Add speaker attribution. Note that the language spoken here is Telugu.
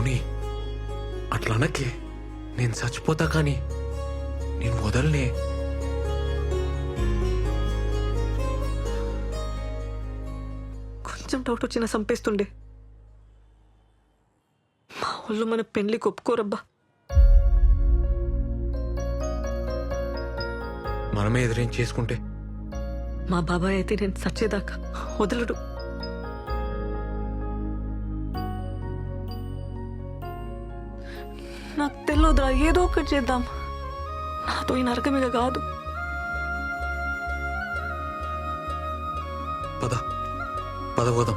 Speaker 1: మౌని అట్లా అనకే. నేను చచ్చిపోతా కానీ నేను వదలనే.
Speaker 2: కొంచెం డౌట్ వచ్చినా చంపేస్తుండే. మా వాళ్ళు మన పెళ్లికి ఒప్పుకోరబ్బా.
Speaker 1: మనమే ఎదురేం చేసుకుంటే
Speaker 2: మా బాబాయ్ అయితే నేను చచ్చేదాకా వదలడు. నాకు తెలియదురా, ఏదో ఒకటి చేద్దాం. నాతో ఈ నరకమిగ కాదు.
Speaker 1: పద పద పోదాం.